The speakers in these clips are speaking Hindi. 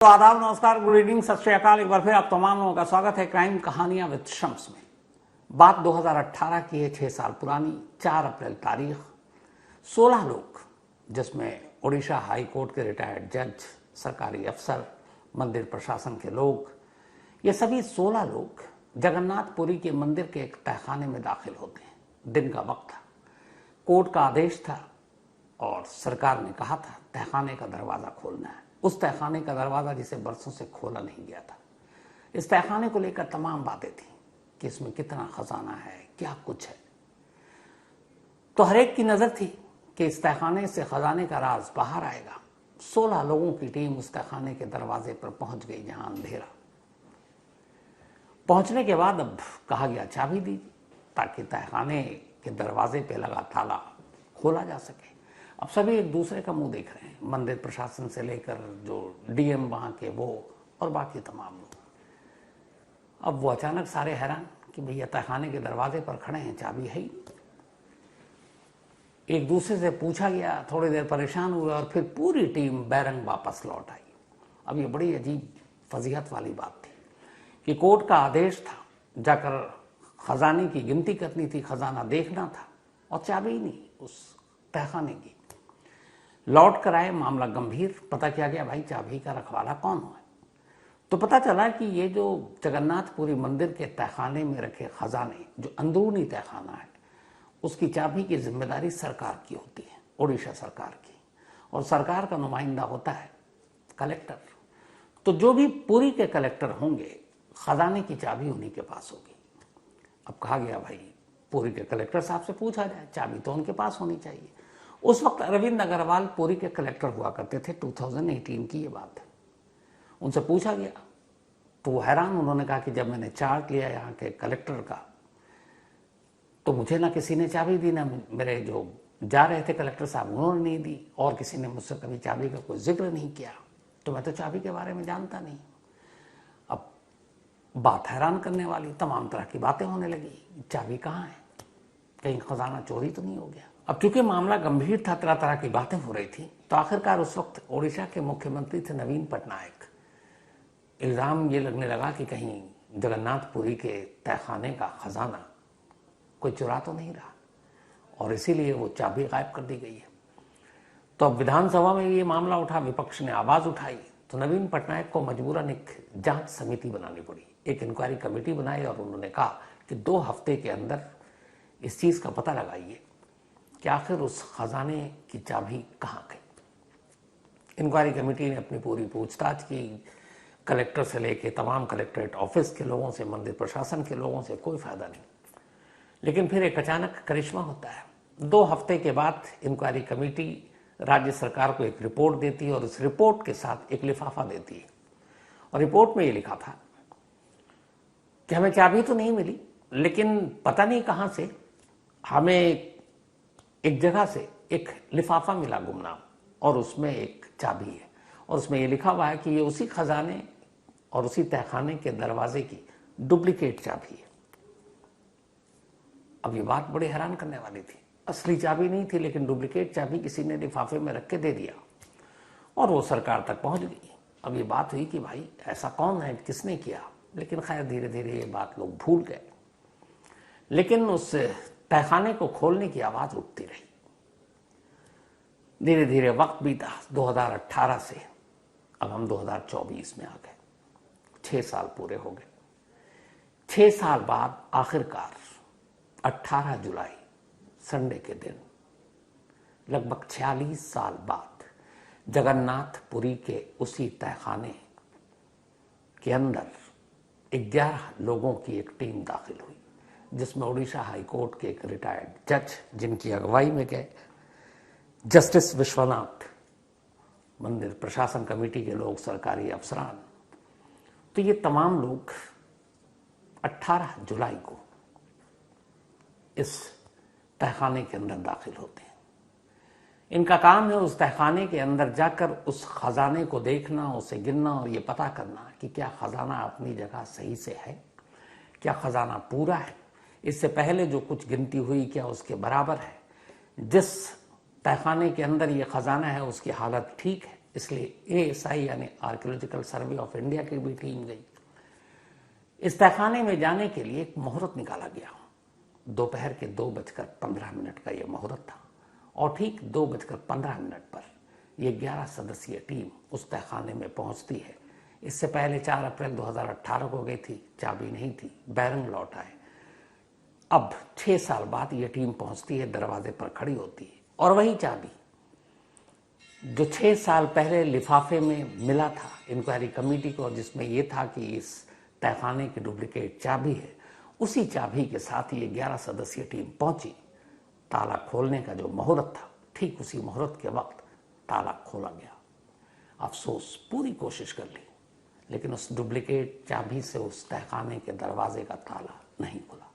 तो आदाब, नमस्कार, गुड इवनिंग, सत श्री अकाल। एक बार फिर आप तमाम लोगों का स्वागत है क्राइम कहानियां विद शम्स में। बात 2018 की है, 6 साल पुरानी। 4 अप्रैल तारीख। 16 लोग, जिसमें ओडिशा हाई कोर्ट के रिटायर्ड जज, सरकारी अफसर, मंदिर प्रशासन के लोग, ये सभी 16 लोग जगन्नाथपुरी के मंदिर के एक तहखाने में दाखिल होते हैं। दिन का वक्त था, कोर्ट का आदेश था और सरकार ने कहा था तहखाने का दरवाजा खोलना है। उस तहखाने का दरवाजा जिसे बरसों से खोला नहीं गया था। इस तहखाने को लेकर तमाम बातें थी कि इसमें कितना खजाना है, क्या कुछ है। तो हर एक की नजर थी कि इस तहखाने से खजाने का राज बाहर आएगा। 16 लोगों की टीम उस तहखाने के दरवाजे पर पहुंच गई, जहां अंधेरा। पहुंचने के बाद अब कहा गया चाबी दीजिए ताकि तहखाने के दरवाजे पे लगा ताला खोला जा सके। अब सभी एक दूसरे का मुंह देख रहे हैं, मंदिर प्रशासन से लेकर जो डीएम वहां के वो और बाकी तमाम लोग। अब वो अचानक सारे हैरान कि भैया तहखाने के दरवाजे पर खड़े हैं, चाबी है ही। एक दूसरे से पूछा गया, थोड़ी देर परेशान हुए और फिर पूरी टीम बैरंग वापस लौट आई। अब ये बड़ी अजीब फजीहत वाली बात थी कि कोर्ट का आदेश था जाकर खजाने की गिनती करनी थी, खजाना देखना था और चाबी नहीं उस तहखाने की। लौट कर आए, मामला गंभीर। पता किया गया भाई चाबी का रखवाला कौन है। तो पता चला कि ये जो जगन्नाथपुरी मंदिर के तहखाने में रखे खजाने, जो अंदरूनी तहखाना है, उसकी चाबी की जिम्मेदारी सरकार की होती है, ओडिशा सरकार की। और सरकार का नुमाइंदा होता है कलेक्टर। तो जो भी पुरी के कलेक्टर होंगे, खजाने की चाबी उन्हीं के पास होगी। अब कहा गया भाई पुरी के कलेक्टर साहब से पूछा जाए, चाबी तो उनके पास होनी चाहिए। उस वक्त अरविंद अग्रवाल पुरी के कलेक्टर हुआ करते थे। 2018 की ये बात है। उनसे पूछा गया तो वो हैरान। उन्होंने कहा कि जब मैंने चार्ट लिया यहाँ के कलेक्टर का, तो मुझे ना किसी ने चाबी दी, ना मेरे जो जा रहे थे कलेक्टर साहब उन्होंने नहीं दी, और किसी ने मुझसे कभी चाबी का कोई जिक्र नहीं किया। तो मैं तो चाबी के बारे में जानता नहीं। अब बात हैरान करने वाली, तमाम तरह की बातें होने लगी। चाबी कहाँ है, कहीं खजाना चोरी तो नहीं हो गया। अब चूंकि मामला गंभीर था, तरह तरह की बातें हो रही थी, तो आखिरकार उस वक्त ओडिशा के मुख्यमंत्री थे नवीन पटनायक। इल्जाम ये लगने लगा कि कहीं जगन्नाथपुरी के तहखाने का खजाना कोई चुरा तो नहीं रहा, और इसीलिए वो चाबी गायब कर दी गई है। तो अब विधानसभा में ये मामला उठा, विपक्ष ने आवाज उठाई, तो नवीन पटनायक को मजबूरन एक जांच समिति बनानी पड़ी। एक इंक्वायरी कमेटी बनाई और उन्होंने कहा कि 2 हफ्ते के अंदर इस चीज का पता लगाइए कि आखिर उस खजाने की चाबी कहाँ गई। इंक्वायरी कमेटी ने अपनी पूरी पूछताछ की, कलेक्टर से लेके तमाम कलेक्ट्रेट ऑफिस के लोगों से, मंदिर प्रशासन के लोगों से, कोई फायदा नहीं। लेकिन फिर एक अचानक करिश्मा होता है। 2 हफ्ते के बाद इंक्वायरी कमेटी राज्य सरकार को एक रिपोर्ट देती है और इस रिपोर्ट के साथ एक लिफाफा देती है। और रिपोर्ट में ये लिखा था कि हमें चाबी तो नहीं मिली, लेकिन पता नहीं कहां से हमें एक जगह से एक लिफाफा मिला गुमनाम, और उसमें एक चाबी है, और उसमें ये लिखा हुआ है कि ये उसी खजाने और उसी तहखाने के दरवाजे की डुप्लीकेट चाबी है। अब ये बात बड़ी हैरान करने वाली थी। असली चाबी नहीं थी, लेकिन डुप्लीकेट चाबी किसी ने लिफाफे में रख के दे दिया और वो सरकार तक पहुंच गई। अब ये बात हुई कि भाई ऐसा कौन है, किसने किया। लेकिन खैर धीरे धीरे ये बात लोग भूल गए। लेकिन उस तहखाने को खोलने की आवाज उठती रही। धीरे धीरे वक्त बीता। 2018 से अब हम 2024 में आ गए। 6 साल पूरे हो गए। 6 साल बाद आखिरकार 18 जुलाई संडे के दिन, लगभग 46 साल बाद, जगन्नाथपुरी के उसी तहखाने के अंदर 11 लोगों की एक टीम दाखिल हुई, जिसमें ओडिशा हाई कोर्ट के एक रिटायर्ड जज, जिनकी अगुवाई में गए जस्टिस विश्वनाथ, मंदिर प्रशासन कमेटी के लोग, सरकारी अफसरान। तो ये तमाम लोग 18 जुलाई को इस तहखाने के अंदर दाखिल होते हैं। इनका काम है उस तहखाने के अंदर जाकर उस खजाने को देखना, उसे गिनना और ये पता करना कि क्या खजाना अपनी जगह सही से है, क्या खजाना पूरा है, इससे पहले जो कुछ गिनती हुई क्या उसके बराबर है, जिस तहखाने के अंदर ये खजाना है उसकी हालत ठीक है, इसलिए ASI यानी आर्कियोलॉजिकल सर्वे ऑफ इंडिया की भी टीम गई। इस तहखाने में जाने के लिए एक मुहूर्त निकाला गया। दोपहर के 2:15 का यह मुहूर्त था और ठीक 2:15 पर यह 11 सदस्यीय टीम उस तहखाने में पहुंचती है। इससे पहले 4 अप्रैल 2018 को गई थी, चाबी नहीं थी, बैरंग लौट आए। अब 6 साल बाद यह टीम पहुंचती है, दरवाजे पर खड़ी होती है और वही चाबी जो 6 साल पहले लिफाफे में मिला था इंक्वायरी कमेटी को, जिसमें यह था कि इस तहखाने की डुप्लीकेट चाबी है, उसी चाबी के साथ ये 11 सदस्यीय टीम पहुंची। ताला खोलने का जो मुहूर्त था, ठीक उसी मुहूर्त के वक्त ताला खोला गया। अफसोस, पूरी कोशिश कर ली लेकिन उस डुप्लीकेट चाबी से उस तहखाने के दरवाजे का ताला नहीं खुला।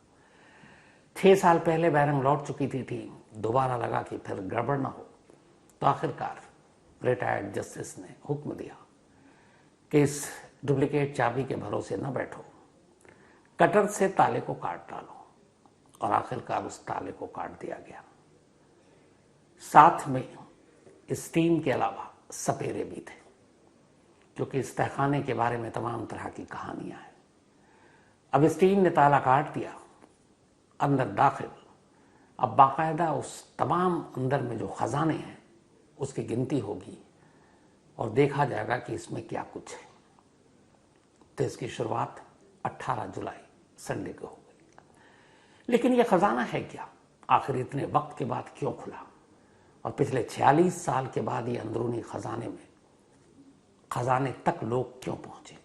6 साल पहले बैरंग लौट चुकी थी टीम, दोबारा लगा कि फिर गड़बड़ ना हो, तो आखिरकार रिटायर्ड जस्टिस ने हुक्म दिया कि इस डुप्लीकेट चाबी के भरोसे न बैठो, कटर से ताले को काट डालो। और आखिरकार उस ताले को काट दिया गया। साथ में इस टीम के अलावा सपेरे भी थे, क्योंकि इस तहखाने के बारे में तमाम तरह की कहानियां हैं। अब इस टीम ने ताला काट दिया, अंदर दाखिल। अब बाकायदा उस तमाम अंदर में जो खजाने हैं उसकी गिनती होगी और देखा जाएगा कि इसमें क्या कुछ है। तो इसकी शुरुआत 18 जुलाई संडे को हो गई। लेकिन यह खजाना है क्या? आखिर इतने वक्त के बाद क्यों खुला? और पिछले 46 साल के बाद ये अंदरूनी खजाने तक लोग क्यों पहुंचे?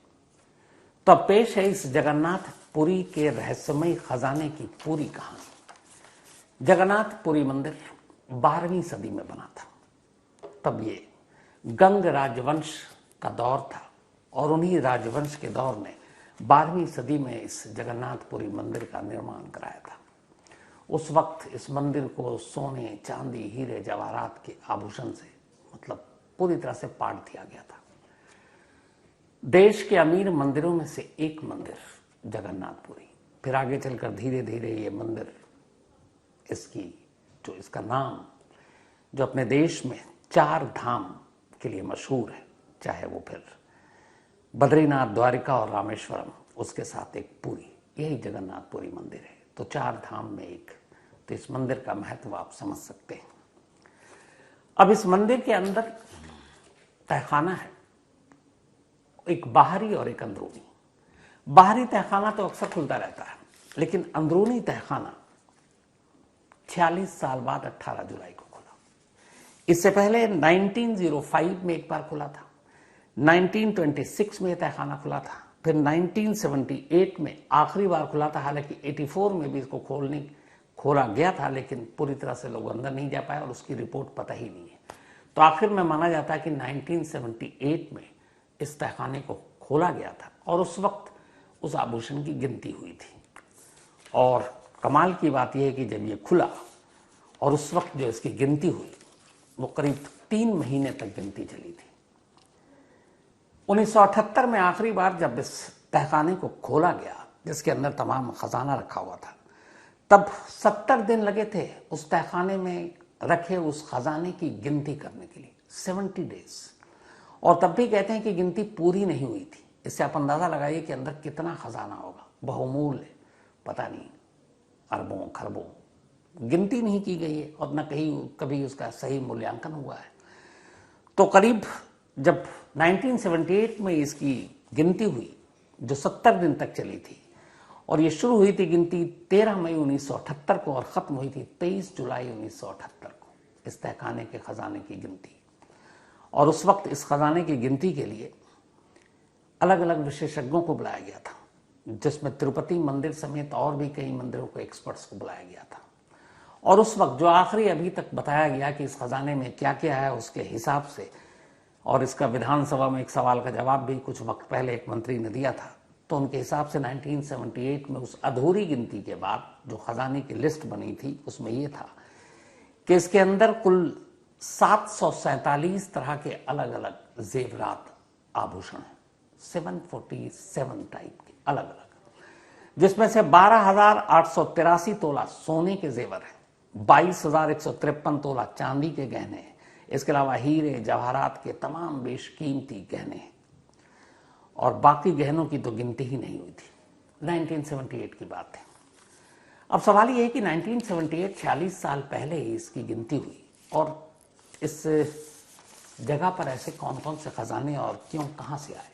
तो अब पेश है इस जगन्नाथपुरी के रहस्यमय खजाने की पूरी कहानी। जगन्नाथपुरी मंदिर 12वीं सदी में बना था। तब ये गंग राजवंश का दौर था और उन्हीं राजवंश के दौर ने 12वीं सदी में इस जगन्नाथपुरी मंदिर का निर्माण कराया था। उस वक्त इस मंदिर को सोने, चांदी, हीरे, जवाहरात के आभूषण से मतलब पूरी तरह से पाट दिया गया था। देश के अमीर मंदिरों में से एक मंदिर जगन्नाथपुरी। फिर आगे चलकर धीरे धीरे ये मंदिर, इसका नाम जो अपने देश में 4 धाम के लिए मशहूर है, चाहे वो फिर बद्रीनाथ, द्वारिका और रामेश्वरम, उसके साथ एक पुरी, यही जगन्नाथपुरी मंदिर है। तो 4 धाम में एक। तो इस मंदिर का महत्व आप समझ सकते हैं। अब इस मंदिर के अंदर तहखाना है, एक बाहरी और एक अंदरूनी। बाहरी तहखाना तो अक्सर खुलता रहता है, लेकिन अंदरूनी तहखाना 46 साल बाद 18 जुलाई को खुला। इससे पहले 1905 में एक बार खुला था, 1926 में तहखाना खुला था, फिर 1978 में आखिरी बार खुला था। हालांकि 84 में भी इसको खोला गया था, लेकिन पूरी तरह से लोग अंदर नहीं जा पाए और उसकी रिपोर्ट पता ही नहीं है। तो आखिर में माना जाता है कि 1978 में इस तहखाने को खोला गया था और उस वक्त उस आभूषण की गिनती हुई थी। और कमाल की बात यह है कि जब ये खुला और उस वक्त जो इसकी गिनती हुई वो करीब 3 महीने तक गिनती चली थी। 1978 में आखिरी बार जब इस तहखाने को खोला गया, जिसके अंदर तमाम खजाना रखा हुआ था, तब 70 दिन लगे थे उस तहखाने में रखे उस खजाने की गिनती करने के लिए, 70 डेज। और तब भी कहते हैं कि गिनती पूरी नहीं हुई थी। इससे आप अंदाजा लगाइए कि अंदर कितना खजाना होगा, बहुमूल्य, पता नहीं अरबों खरबों, गिनती नहीं की गई है और न कभी उसका सही मूल्यांकन हुआ है। तो करीब जब 1978 में इसकी गिनती हुई, जो 70 दिन तक चली थी, और ये शुरू हुई थी गिनती 13 मई 1978 को और खत्म हुई थी 23 जुलाई 1978 को, इस तहखाने के खजाने की गिनती। और उस वक्त इस खजाने की गिनती के लिए अलग अलग विशेषज्ञों को बुलाया गया था, जिसमें तिरुपति मंदिर समेत और भी कई मंदिरों के एक्सपर्ट्स को बुलाया गया था। और उस वक्त जो आखिरी अभी तक बताया गया कि इस खजाने में क्या क्या है, उसके हिसाब से, और इसका विधानसभा में एक सवाल का जवाब भी कुछ वक्त पहले एक मंत्री ने दिया था, तो उनके हिसाब से 1978 में उस अधूरी गिनती के बाद जो खजाने की लिस्ट बनी थी उसमें यह था कि इसके अंदर कुल 747 तरह के अलग अलग जेवरात आभूषण हैं, 747 टाइप के अलग अलग, जिसमें से 12,883 तोला सोने के जेवर हैं, 22,153 तोला चांदी के गहने हैं, इसके अलावा हीरे जवाहरात के तमाम बेशकीमती गहने और बाकी गहनों की तो गिनती ही नहीं हुई थी। 1978 की बात है। अब सवाल ये है कि 1978 46 साल पहले ही इसकी गिनती हुई और इस जगह पर ऐसे कौन कौन से खजाने और क्यों कहां से आए।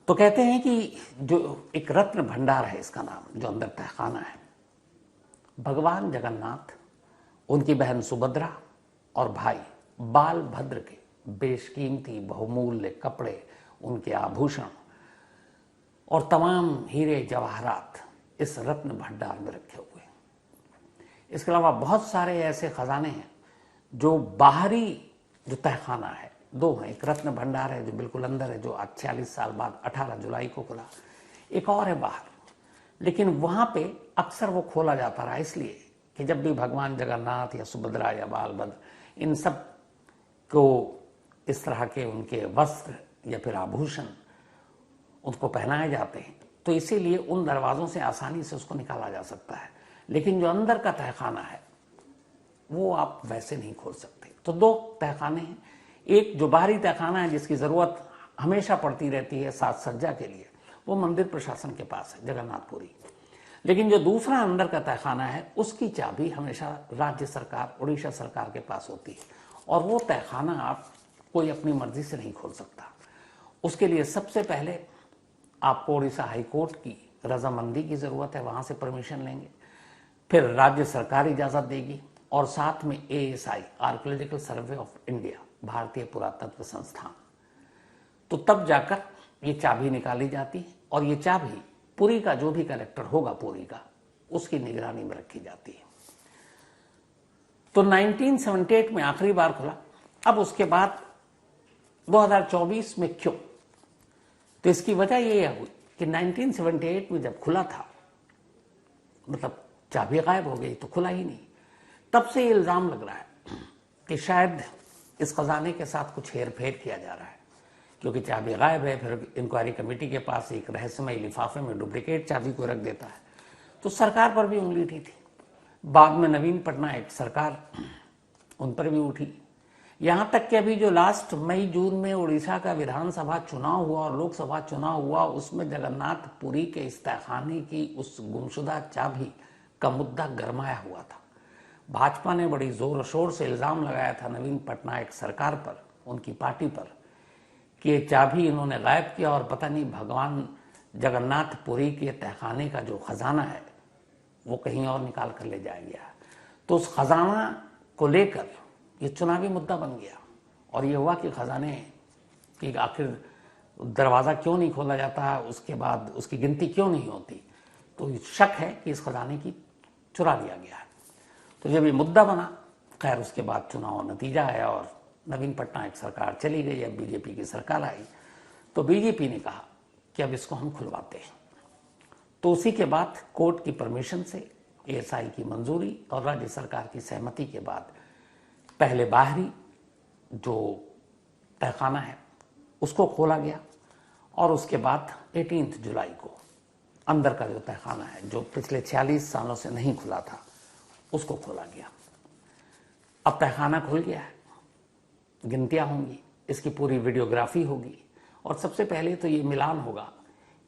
तो कहते हैं कि जो एक रत्न भंडार है इसका नाम, जो अंदर तहखाना है, भगवान जगन्नाथ, उनकी बहन सुभद्रा और भाई बालभद्र के बेशकीमती बहुमूल्य कपड़े, उनके आभूषण और तमाम हीरे जवाहरात इस रत्न भंडार में रखे हुए हैं। इसके अलावा बहुत सारे ऐसे खजाने हैं जो बाहरी जो तहखाना है, दो हैं, एक रत्न भंडार है जो बिल्कुल अंदर है, जो आज 46 साल बाद 18 जुलाई को खुला, एक और है बाहर, लेकिन वहां पे अक्सर वो खोला जाता रहा इसलिए कि जब भी भगवान जगन्नाथ या सुभद्रा या बालभद्र इन सब को इस तरह के उनके वस्त्र या फिर आभूषण उनको पहनाए जाते हैं, तो इसीलिए उन दरवाजों से आसानी से उसको निकाला जा सकता है। लेकिन जो अंदर का तहखाना है वो आप वैसे नहीं खोल सकते। तो दो तहखाने हैं, एक जो बाहरी तहखाना है जिसकी जरूरत हमेशा पड़ती रहती है साज सज्जा के लिए, वो मंदिर प्रशासन के पास है, जगन्नाथपुरी। लेकिन जो दूसरा अंदर का तहखाना है उसकी चाबी हमेशा राज्य सरकार, उड़ीसा सरकार के पास होती है और वो तहखाना आप कोई अपनी मर्जी से नहीं खोल सकता। उसके लिए सबसे पहले आपको उड़ीसा हाईकोर्ट की रजामंदी की जरूरत है, वहां से परमिशन लेंगे, फिर राज्य सरकार इजाजत देगी और साथ में ASI, archaeological survey of India, भारतीय पुरातत्व संस्थान, तो तब जाकर ये चाबी निकाली जाती है और ये चाबी पुरी का जो भी कलेक्टर होगा पुरी का, उसकी निगरानी में रखी जाती है। तो 1978 में आखिरी बार खुला। अब उसके बाद 2024 में क्यों? तो इसकी वजह ये हुई कि 1978 में जब खुला था, मतलब चाबी गायब हो गई तो खुला ही नहीं। तब से ये इल्जाम लग रहा है कि शायद इस खजाने के साथ कुछ हेरफेर किया जा रहा है, क्योंकि चाबी गायब है। फिर इंक्वायरी कमेटी के पास एक रहस्यमय लिफाफे में डुप्लीकेट चाबी को रख देता है, तो सरकार पर भी उंगली उठी थी। बाद में नवीन पटनायक सरकार, उन पर भी उठी। यहां तक कि अभी जो लास्ट मई जून में उड़ीसा का विधानसभा चुनाव हुआ और लोकसभा चुनाव हुआ, उसमें जगन्नाथपुरी के इस तहखाने की उस गुमशुदा चाबी का मुद्दा गरमाया हुआ था। भाजपा ने बड़ी जोर शोर से इल्जाम लगाया था नवीन पटनायक सरकार पर, उनकी पार्टी पर, कि ये चाबी इन्होंने गायब किया और पता नहीं भगवान जगन्नाथपुरी के तहखाने का जो खजाना है वो कहीं और निकाल कर ले जाया गया। तो उस खजाना को लेकर ये चुनावी मुद्दा बन गया और ये हुआ कि खजाने की आखिर दरवाजा क्यों नहीं खोला जाता, उसके बाद उसकी गिनती क्यों नहीं होती। तो शक है कि इस खजाने की चुरा लिया गया है। तो जब ये मुद्दा बना, खैर उसके बाद चुनाव नतीजा आया और नवीन पटनायक सरकार चली गई, अब बीजेपी की सरकार आई, तो बीजेपी ने कहा कि अब इसको हम खुलवाते हैं। तो उसी के बाद कोर्ट की परमिशन से, ASI की मंजूरी और राज्य सरकार की सहमति के बाद पहले बाहरी जो तहखाना है उसको खोला गया और उसके बाद 18 जुलाई को अंदर का जो तहखाना है, जो पिछले 46 सालों से नहीं खुला था, उसको खोला गया। अब तहखाना खुल गया है, गिनतियां होंगी, इसकी पूरी वीडियोग्राफी होगी और सबसे पहले तो ये मिलान होगा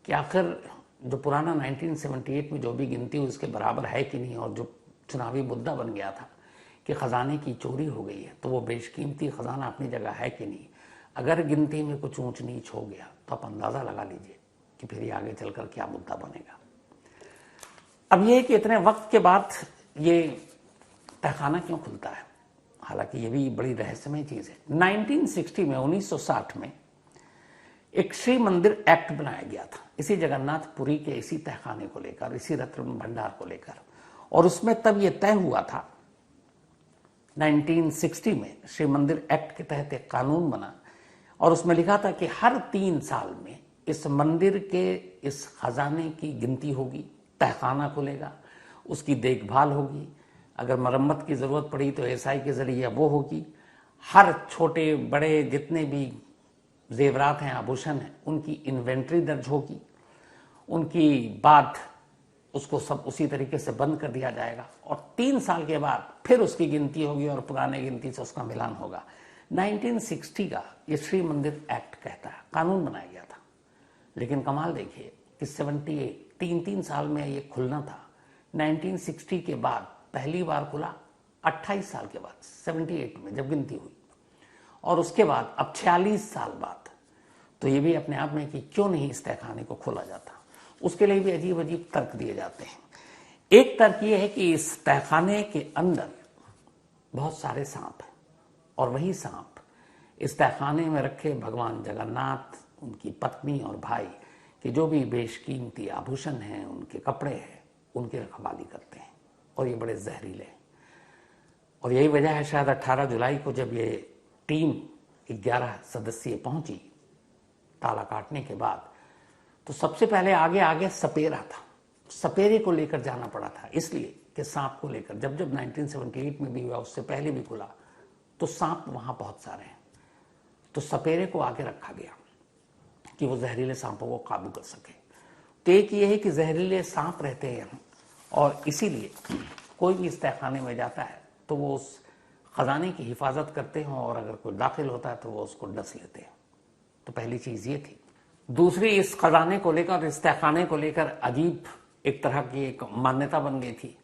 कि आखिर जो पुराना 1978 में जो भी गिनती हुई उसके बराबर है कि नहीं। और जो चुनावी मुद्दा बन गया था कि खजाने की चोरी हो गई है, तो वो बेशकीमती खजाना अपनी जगह है कि नहीं। अगर गिनती में कुछ ऊंच नीच हो गया तो आप अंदाजा लगा लीजिए कि फिर ये आगे चलकर क्या मुद्दा बनेगा। अब ये कि इतने वक्त के बाद ये तहखाना क्यों खुलता है, हालांकि ये भी बड़ी रहस्यमय चीज है। 1960 में 1960 में एक श्री मंदिर एक्ट बनाया गया था इसी जगन्नाथपुरी के इसी तहखाने को लेकर, इसी रत्न भंडार को लेकर, और उसमें तब यह तय हुआ था 1960 में श्री मंदिर एक्ट के तहत एक कानून बना और उसमें लिखा था कि हर 3 साल में इस मंदिर के इस खजाने की गिनती होगी, तहखाना खुलेगा, उसकी देखभाल होगी, अगर मरम्मत की जरूरत पड़ी तो ASI के जरिए वो होगी। हर छोटे बड़े जितने भी जेवरात हैं, आभूषण हैं, उनकी इन्वेंट्री दर्ज होगी। उनकी बाद उसको सब उसी तरीके से बंद कर दिया जाएगा और 3 साल के बाद फिर उसकी गिनती होगी और पुराने गिनती से उसका मिलान होगा। 1960 का ये श्री मंदिर एक्ट कहता है, कानून बनाया गया था। लेकिन कमाल देखिए कि 78 3 साल में ये खुलना था। 1960 के बाद पहली बार खुला 28 साल के बाद 78 में जब गिनती हुई, और उसके बाद अब 46 साल बाद। तो ये भी अपने आप में कि क्यों नहीं इस तहखाने को खोला जाता, उसके लिए भी अजीब अजीब तर्क दिए जाते हैं। एक तर्क ये है कि इस तहखाने के अंदर बहुत सारे सांप हैं और वही सांप इस तहखाने में रखे भगवान जगन्नाथ, उनकी पत्नी और भाई के जो भी बेशकीमती आभूषण हैं, उनके कपड़े हैं, उनकी रखवाली करते हैं और ये बड़े जहरीले हैं। और यही वजह है शायद 18 जुलाई को जब ये टीम 11 सदस्यीय पहुंची ताला काटने के बाद, तो सबसे पहले आगे आगे सपेरा था। सपेरे को लेकर जाना पड़ा था इसलिए कि सांप को लेकर जब 1978 में भी हुआ, उससे पहले भी खुला, तो सांप वहां बहुत सारे हैं, तो सपेरे को आगे रखा गया कि वो जहरीले सांपों को काबू कर सके। तो एक ये है कि जहरीले सांप रहते हैं यहाँ, और इसीलिए कोई भी इस तहखाने में जाता है तो वो उस खजाने की हिफाजत करते हैं, और अगर कोई दाखिल होता है तो वो उसको डस लेते हैं। तो पहली चीज ये थी। दूसरी, इस खजाने को लेकर, इस तहखाने को लेकर अजीब एक तरह की एक मान्यता बन गई थी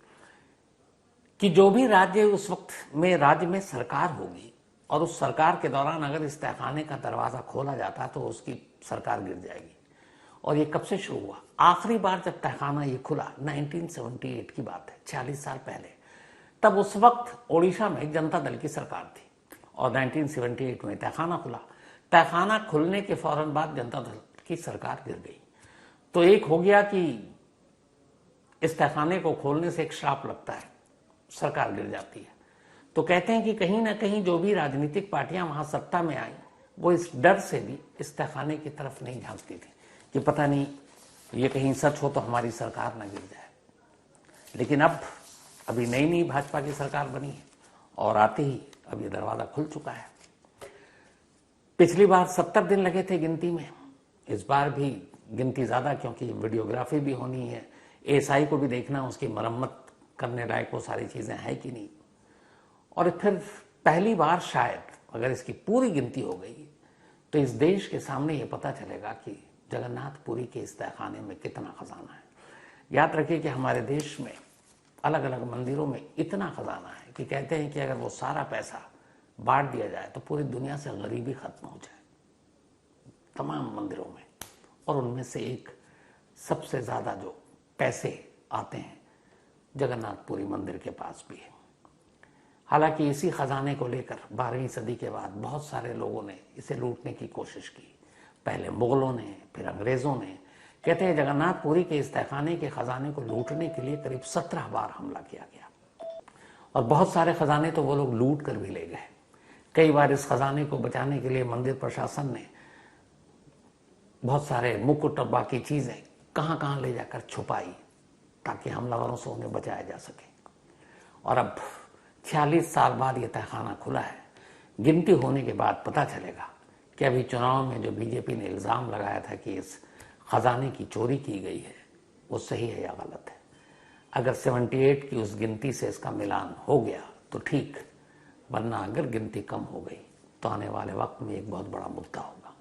कि जो भी राज्य उस वक्त में राज्य में सरकार होगी और उस सरकार के दौरान अगर इस तहखाने का दरवाजा खोला जाता तो उसकी सरकार गिर जाएगी। और ये कब से शुरू हुआ? आखिरी बार जब तहखाना ये खुला 1978 की बात है, 46 साल पहले। तब उस वक्त ओडिशा में जनता दल की सरकार थी और 1978 में तहखाना खुला। तहखाना खुलने के फौरन बाद जनता दल की सरकार गिर गई। तो एक हो गया कि इस तहखाने को खोलने से एक श्राप लगता है, सरकार गिर जाती है। तो कहते हैं कि कहीं ना कहीं जो भी राजनीतिक पार्टियां वहां सत्ता में आई, वो इस डर से भी इस तहखाने की तरफ नहीं झांकती थी कि पता नहीं ये कहीं सच हो तो हमारी सरकार ना गिर जाए। लेकिन अब अभी नई नई भाजपा की सरकार बनी है और आते ही अब ये दरवाजा खुल चुका है। पिछली बार 70 दिन लगे थे गिनती में, इस बार भी गिनती ज्यादा, क्योंकि वीडियोग्राफी भी होनी है, एएसआई को भी देखना, उसकी मरम्मत करने लायक वो सारी चीजें हैं कि नहीं। और फिर पहली बार शायद अगर इसकी पूरी गिनती हो गई तो इस देश के सामने ये पता चलेगा कि जगन्नाथपुरी के इस तहखाने में कितना खजाना है। याद रखिए कि हमारे देश में अलग अलग मंदिरों में इतना खजाना है कि कहते हैं कि अगर वो सारा पैसा बांट दिया जाए तो पूरी दुनिया से गरीबी खत्म हो जाए, तमाम मंदिरों में। और उनमें से एक सबसे ज्यादा जो पैसे आते हैं जगन्नाथपुरी मंदिर के पास भी है। हालांकि इसी खजाने को लेकर 12वीं सदी के बाद बहुत सारे लोगों ने इसे लूटने की कोशिश की। पहले मुगलों ने, फिर अंग्रेजों ने। कहते हैं जगन्नाथपुरी के इस तहखाने के खजाने को लूटने के लिए करीब 17 बार हमला किया गया, और बहुत सारे खजाने तो वो लोग लूट कर भी ले गए। कई बार इस खजाने को बचाने के लिए मंदिर प्रशासन ने बहुत सारे मुकुट और बाकी चीजें कहां कहां ले जाकर छुपाई ताकि हमलावरों से उन्हें बचाया जा सके। और अब 46 साल बाद ये तहखाना खुला है। गिनती होने के बाद पता चलेगा कि अभी चुनाव में जो बीजेपी ने इल्जाम लगाया था कि इस खजाने की चोरी की गई है, वो सही है या गलत है। अगर 78 की उस गिनती से इसका मिलान हो गया तो ठीक, वरना अगर गिनती कम हो गई तो आने वाले वक्त में एक बहुत बड़ा मुद्दा होगा।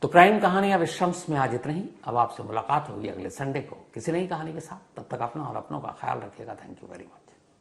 तो क्राइम कहानियां विश्वम्स में आज इतना ही। अब आपसे मुलाकात होगी अगले संडे को किसी नई कहानी के साथ। तब तक अपना और अपनों का ख्याल रखिएगा। Thank you very much.